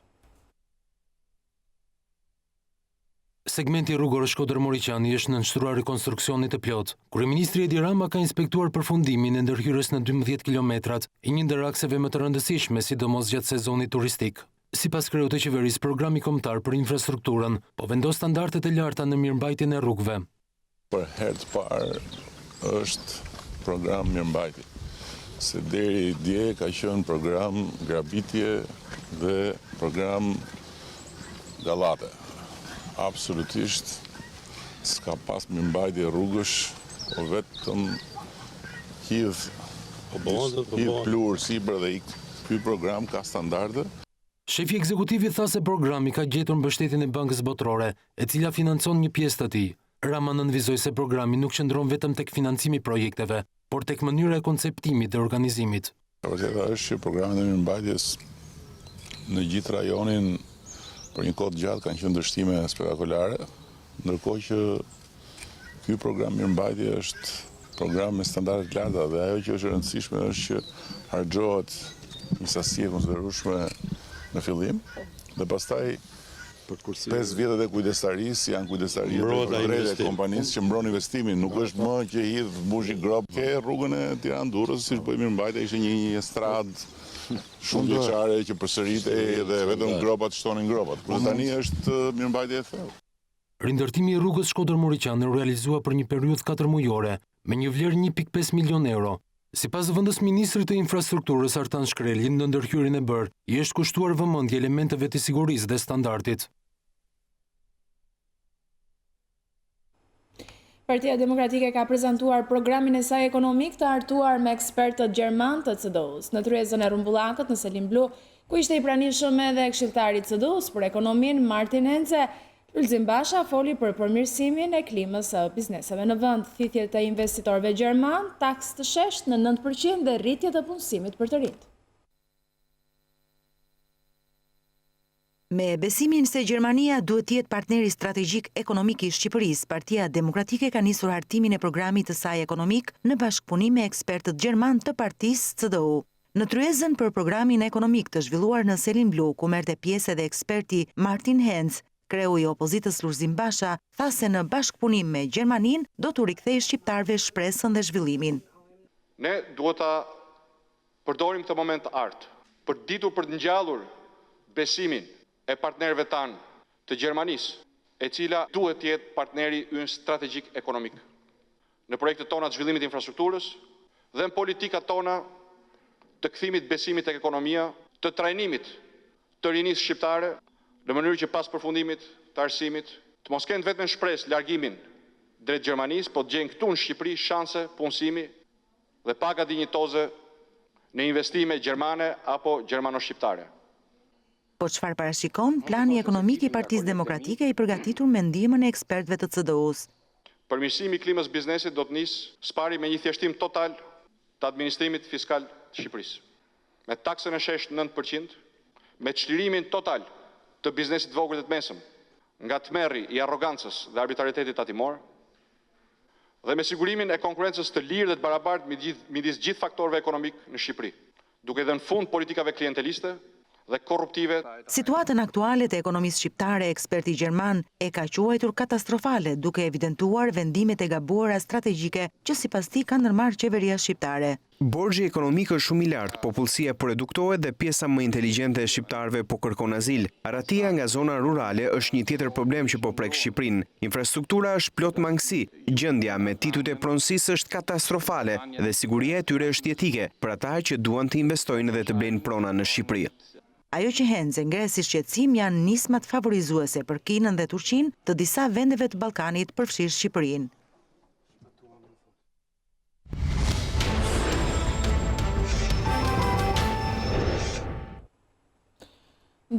S5: Segmenti rrugor Shkodër-Muriqani është në nënshtruar rekonstruksionit të plot. Kryeministri Edi Rama ka inspektuar përfundimin e ndërhyrjes në 12 kilometrat e një ndër akseve më të rëndësishme, sidomos gjatë sezonit turistik. Sipas kreut të qeverisë, programi kombëtar për infrastrukturën po vendos standardet e larta në mirëmbajtjen e rrugëve.
S6: Për herë të parë është program mirëmbajtje, se deri dje ka qenë program grabitje dhe program gallate. Absolutisht s'ka pas mirëmbajtje rrugësh, o vetëm hidh plur sipër dhe ky program ka standarde.
S5: Shefi ekzekutivi tha se programi ka gjetur mbështetjen e Bankës Botërore, e cila financon një pjesë të tij. Rama nënvizoi se programi nuk qëndron vetëm tek financimi i projekteve, por tek mënyra e konceptimit dhe organizimit.
S6: Vërteta është që programet e mirëmbajtjes në gjithë rajonin për një kohë gjatë kanë qenë ndështime spektakolare, ndërkohë që ky program mirëmbajtje është program me standarde të larta dhe ajo që është e rëndësishme është që harxhohet një sasi e konsiderueshme në fillim dhe pastaj 5 vjetet e kujdestarisë janë kujdestarisë e kompanisë që mbron investimin, nuk është më që hidh mbushi grop. Ke rrugën e Tiranë-Durrës, siç bëj mirëmbajtja, ishte një estradë shumë vjeçare që përsëritej dhe vetëm gropat shtonin gropat. Por tani është mirëmbajtje e thellë.
S5: Rindërtimi i rrugës Shkodër-Muriqan u realizua për një periudhë 4 mujore me një vlerë 1.5 milion euro. Sipas vendës ministrit të infrastrukturës Artan Shkreli, në ndërhyrjen e bërë, i është kushtuar vëmendje elementeve të sigurisë dhe standardit.
S1: Partia Demokratike ka prezantuar programin e saj ekonomik të hartuar me ekspertët gjerman të CDU-s në tryezën e Rumbullakët në Selim Blu, ku ishte i pranishëm edhe këshilltari i CDU-s për ekonominë Martin Hence. Lulzim Basha foli për përmirësimin e klimës së bizneseve në vend, thithje të investitorëve gjerman, taks të shesht në 9% dhe rritje të punësimit për të rinjt.
S9: Me besimin se Gjermania duhet të jetë partneri strategjik ekonomik i Shqipërisë, Partia Demokratike ka nisur hartimin e programit të saj ekonomik në bashkëpunim me ekspertët gjerman të partisë CDU. Në tryezën për programin ekonomik të zhvilluar në Selin Blu, ku merrte pjesë edhe eksperti Martin Hens, kreu i opozitës Lulzim Basha tha se në bashkëpunim me Gjermaninë do t'u rikthejë shqiptarëve shpresën dhe zhvillimin.
S18: Ne duhet ta përdorim këtë moment të artë për ditur për të ngjallur besimin e partnerëve tanë të Gjermanisë, e cila duhet të jetë partneri ynë strategjik ekonomik në projektet tona të zhvillimit të infrastrukturës dhe në politikat tona të kthimit besimit tek ekonomia, të trajnimit të rinisë shqiptare, në mënyrë që pas përfundimit të arsimit të mos kenë vetëm shpresë largimin drejt Gjermanisë, po të gjejnë këtu në Shqipëri shanse punësimi dhe paga dinjitoze në investime gjermane apo gjermano-shqiptare.
S9: Po çfarë parashikon plani ekonomik i Partisë Demokratike i përgatitur me ndihmën e ekspertëve të CDU-s?
S18: Përmirësimi i klimës biznesit do të nisë së pari me një thjeshtim total të administrimit fiskal të Shqipërisë, me taksën e sheshtë 9%, me çlirimin total të biznesit të vogël dhe të mesëm, nga tmerri i arrogancës dhe arbitraritetit tatimor, dhe me sigurimin e konkurrencës të lirë dhe të barabartë midis gjithë faktorëve ekonomik në Shqipëri, duke dhënë fund politikave klienteliste dhe korruptive.
S9: Situatën aktuale të ekonomisë shqiptare, eksperti gjerman e ka quajtur katastrofale, duke evidentuar vendimet e gabuara strategjike që sipas tij ka ndërmarrë qeveria shqiptare.
S19: Borxhi ekonomik është shumë i lartë, popullsia po reduktohet dhe pjesa më inteligjente e shqiptarëve po kërkon azil. Aratia nga zona rurale është një tjetër problem që po prek Shqipërinë. Infrastruktura është plot mangësi, gjendja me titujt e pronësisë është katastrofale dhe siguria e tyre është jetike për ata që duan të investojnë dhe të blejnë prona në Shqipëri.
S9: Ajo që Henze ngre si shqetësim janë nismat favorizuese për Kinën dhe Turqinë të disa vendeve të Ballkanit, përfshirë Shqipërinë.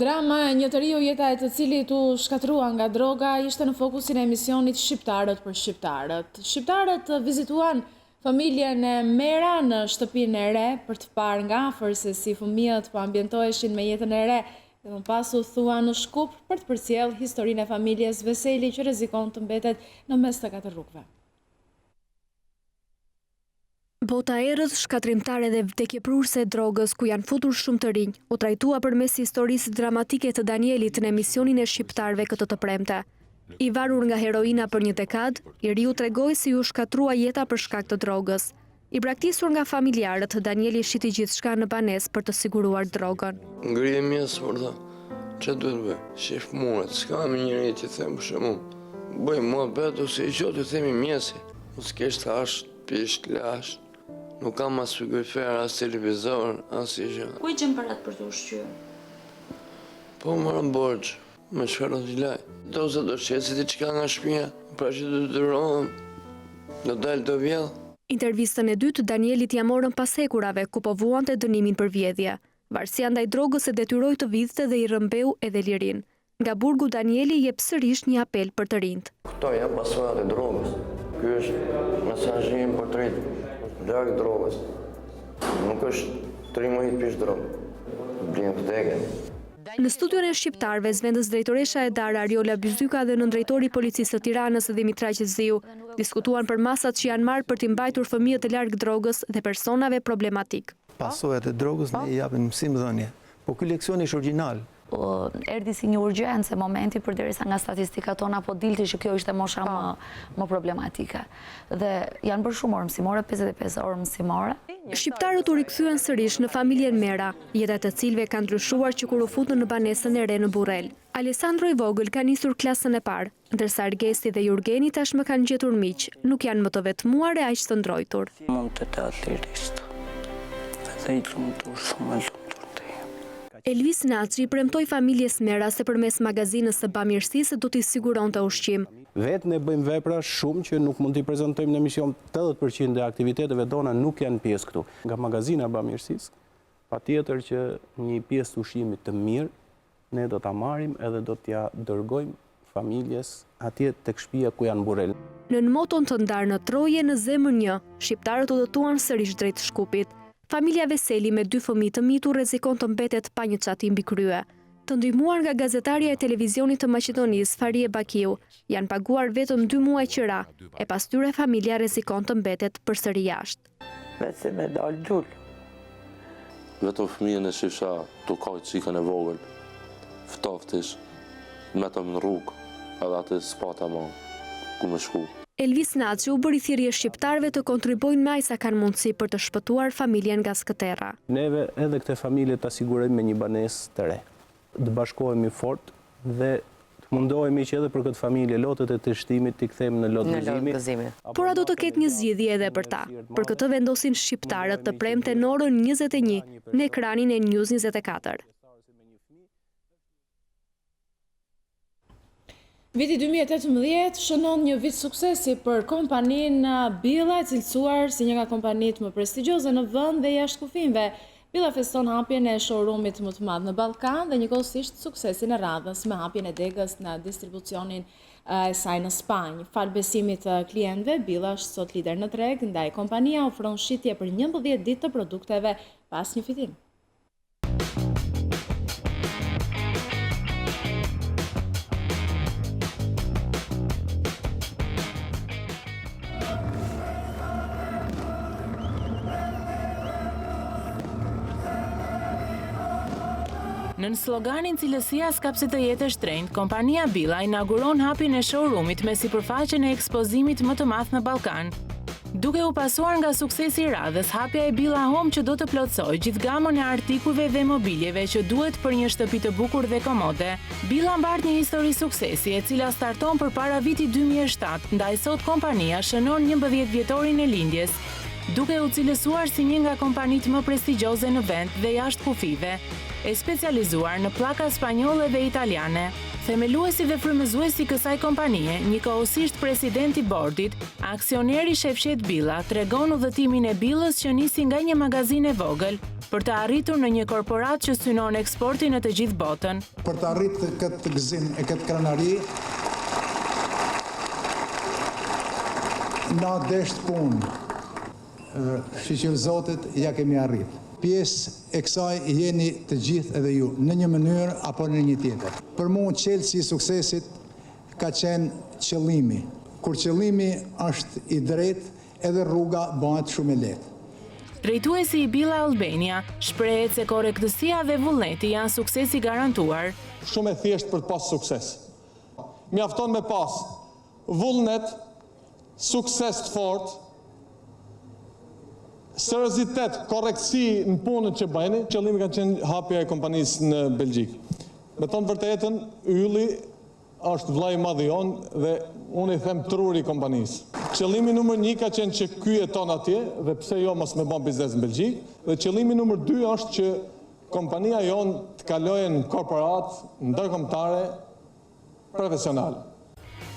S1: Drama e një të riu jeta e të cilit u shkatrua nga droga ishte në fokusin e emisionit Shqiptarët për Shqiptarët. Shqiptarët vizituan familjen e Mera në shtëpinë e re për të parë nga afër se si fëmijët po ambientoheshin me jetën e re dhe më pas u thua në Shkup për të përcjellë historinë e familjes Veseli që rrezikon të mbetet në mes të katër rrugëve.
S20: Bota errët, shkatrimtare dhe vdekjeprurse e drogës, ku janë futur shumë të rinj, u trajtua përmes historisë dramatike të Danielit në emisionin e shqiptarëve këtë të premte. I varur nga heroina për një dekadë, i riu tregoi si u shkatrua jeta për shkak të drogës. I braktisur nga familjarët, Danieli shiti gjithçka në banesë për të siguruar drogën.
S21: Ngrije mjes, përda, që duhet bëj? Shif muret, s'ka me njëri që them për shembull. Bëj mua bet ose i qotë themi mjesi. Mos kesh tash, pish, lash. Nuk kam as frigorifer, as televizor, as i gjë.
S22: Ku i gjem parat për të ushqyer?
S21: Po marrëm borxh, me çfarë do t'i laj. Do se do shqesit i qka nga shpia, pra që do të rohëm, do dalë të vjellë.
S20: Intervistën e dytë, Danielit ja morën pas hekurave, ku po vuante dënimin për vjedhje. Varësia ndaj drogës e detyroi të vidhte dhe i rrëmbeu edhe lirin. Nga burgu Danieli jep sërish një apel për të rinjt.
S21: Këto janë pasojat e drogës. Ky është mesazhi im për të rinjt. Larg drogës. Nuk është 3 muaj pish drogë. Blen vdekjen.
S20: Në studion e shqiptarëve, zëvendës drejtoresha e Dara Ariola Byzyka dhe nëndrejtori i policisë të Tiranës dhe Mitraq Ziu diskutuan për masat që janë marrë për t'i mbajtur fëmijët e larg drogës dhe personave problematik.
S23: Pasojat e drogës ne i japim mësimdhënie, po ky leksion është origjinal.
S22: Erdi si një urgjencë e momenti përderisa nga statistikat tona po dilte që kjo ishte mosha më problematike. Dhe janë bërë shumë orë mësimore, 55 orë mësimore.
S20: Shqiptarët u rikthyen sërish në familjen Mera, jetat e cilëve kanë ndryshuar që kur u futën në banesën e re në Burrel. Alessandro i vogël ka nisur klasën e parë, ndërsa Argesti dhe Jurgeni tashmë kanë gjetur miq, nuk janë më të vetmuar e aq të ndrojtur.
S21: Mund të teatrist. Dhe i lumtur shumë.
S20: Elvis Naçi premtoi familjes Mera se përmes magazinës së bamirësisë do t'i siguronte ushqim.
S24: Vetë ne bëjmë vepra shumë që nuk mund t'i prezantojmë në emision. 80% e aktiviteteve tona nuk janë pjesë këtu. Nga magazina e bamirësisë, patjetër që një pjesë të ushqimit të mirë ne do ta marrim edhe do t'ja dërgojmë familjes atje tek shtëpia ku janë Burrel.
S20: Në moton të ndarë në Troje në zemër 1, shqiptarët udhëtuan sërish drejt Shkupit. Familja Veseli me 2 fëmijë të mitur rrezikon të mbetet pa një çati mbi krye. Të ndihmuar nga gazetarja e televizionit të Maqedonisë, Farie Bakiu, janë paguar vetëm 2 muaj qira, e pas tyre familja rrezikon të mbetet përsëri jashtë.
S21: Vetë se me dalë gjullë. Vetëm fëmijën e shifsha të kajtë qikën e vogël, ftoftish, metëm në rrugë, edhe atë spata ma, ku me shku.
S20: Elvis Naci u bëri thirrje shqiptarëve të kontribuojnë me aq sa kanë mundësi për të shpëtuar familjen nga skëterra.
S24: Neve edhe këte familje të asigurojmë me një banesë të re. Të bashkohemi fort dhe të mundohemi që edhe për këtë familje lotët e të shtimit t'i kthejmë në lot gëzimi.
S20: Por do të ketë një zgjidhje edhe për ta. Për këtë vendosin shqiptarët të premte në orën 21 në ekranin e News24.
S1: Viti 2018 shënon një vit suksesi për kompaninë Billa, e cilësuar si një nga kompanitë më prestigjioze në vend dhe jashtë kufive. Billa feston hapjen e showroomit më të madh në Ballkan dhe njëkohësisht suksesin e radhës me hapjen e degës në distribucionin e saj në Spanjë. Fal besimit të klientëve, Billa është sot lider në treg, ndaj kompania ofron shitje për 11 ditë të produkteve pas një fitim.
S2: Në sloganin cilësia s'kapse të jetë shtrenjtë, kompania Billa inauguron hapjen e showroomit me sipërfaqen e ekspozimit më të madh në Ballkan. Duke u pasuar nga suksesi i radhës, hapja e Billa Home që do të plotësoj gjithë gamën e artikujve dhe mobiljeve që duhet për një shtëpi të bukur dhe komode. Billa mbart një histori suksesi e cila starton përpara vitit 2007, ndaj sot kompania shënon 11 vjetorin e lindjes, duke u cilësuar si një nga kompanitë më prestigjioze në vend dhe jashtë kufive, e specializuar në pllaka spanjolle dhe italiane. Themeluesi dhe frymëzuesi kësaj kompanie, njëkohësisht presidenti i bordit, aksioneri shefqet Billa, tregon udhëtimin e Billës që nisi nga një magazinë e vogël për të arritur në një korporat që synon eksportin në të gjithë botën.
S3: Për të arritur këtë gëzim e këtë krenari, na desht punë. Shqyqyr Zotit, ja kemi arrit. Pjesë e kësaj jeni të gjithë edhe ju, në një mënyrë apo në një tjetër. Për mu qelësi i suksesit ka qenë qëllimi. Kur qëllimi është i drejtë, edhe rruga bëhet shumë e lehtë.
S2: Drejtuesi i Billa Albania shprehet se korrektësia dhe vullneti janë suksesi garantuar.
S4: Shumë e thjeshtë për të pas sukses. Mjafton me pas vullnet, sukses të fortë, seriozitet, korrektësi në punën që bëjni. Qëllimi ka qenë hapja e kompanisë në Belgjik. Me tonë vërtetën, ylli është vllai i madh i jonë dhe unë i them truri i kompanisë. Qëllimi numër 1 ka qenë që ky jeton atje dhe pse jo mos me bën biznes në Belgjik, dhe qëllimi numër 2 është që kompania jonë të kalojë në korporat ndërkombëtare profesionale.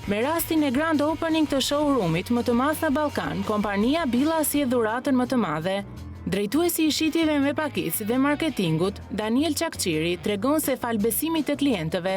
S2: Me rastin e grand opening të showroomit më të madh në Ballkan, kompania Billa sjell dhuratën më të madhe. Drejtuesi i shitjeve me pakicë dhe marketingut, Daniel Çakçiri, tregon se fal besimit të klientëve,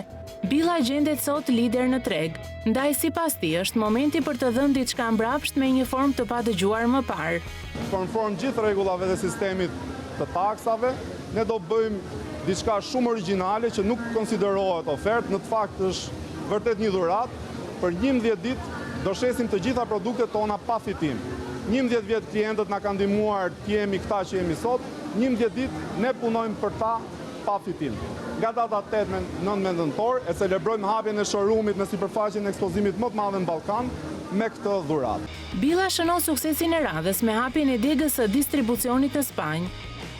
S2: Billa gjendet sot lider në treg, ndaj sipas tij është momenti për të dhënë diçka mbrapsht me një formë të padëgjuar më parë.
S8: Konform gjithë rregullave dhe sistemit të taksave, ne do bëjmë diçka shumë origjinale që nuk konsiderohet ofertë, në të fakt është vërtet një dhuratë. Për 11 ditë do shesim të gjitha produktet tona pa fitim. 11 vjet klientët na kanë ndihmuar të jemi këta që jemi sot, 11 ditë ne punojmë për ta pa fitim. Nga data 8-9 nentor e celebrojmë hapjen e showroomit në sipërfaqen e ekspozimit më të madh në Ballkan me këtë dhuratë.
S2: Billa shënon suksesin e radhës me hapjen e degës së distribucionit në Spanjë.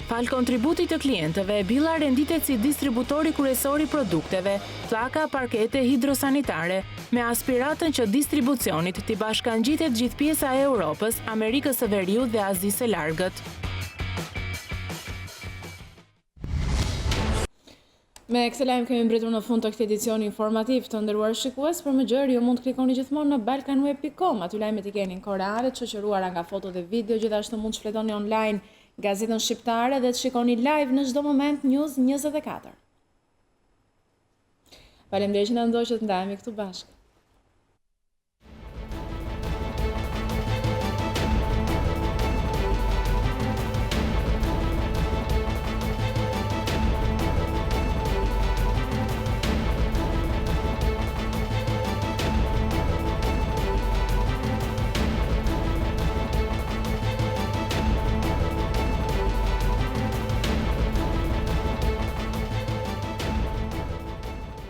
S2: Fal kontributit të klientëve, Billa renditet si distributori kryesor i produkteve, pllaka, parkete, hidrosanitare, me aspiratën që distribucionit t'i bashkangjitet gjithë pjesa e Europës, Amerikës së Veriut dhe Azisë së Largët.
S1: Me këtë lajm kemi mbritur në fund të këtij edicioni informativ. Të nderuar shikues, për më gjërë ju mund të klikoni gjithmonë në balkanweb.com. Aty lajmet i keni në kohë reale, të shoqëruara nga foto dhe video, gjithashtu mund të shfletoni online gazetën shqiptare dhe të shikoni live në çdo moment News 24. Faleminderit që na ndoqët, ndajemi këtu bashkë.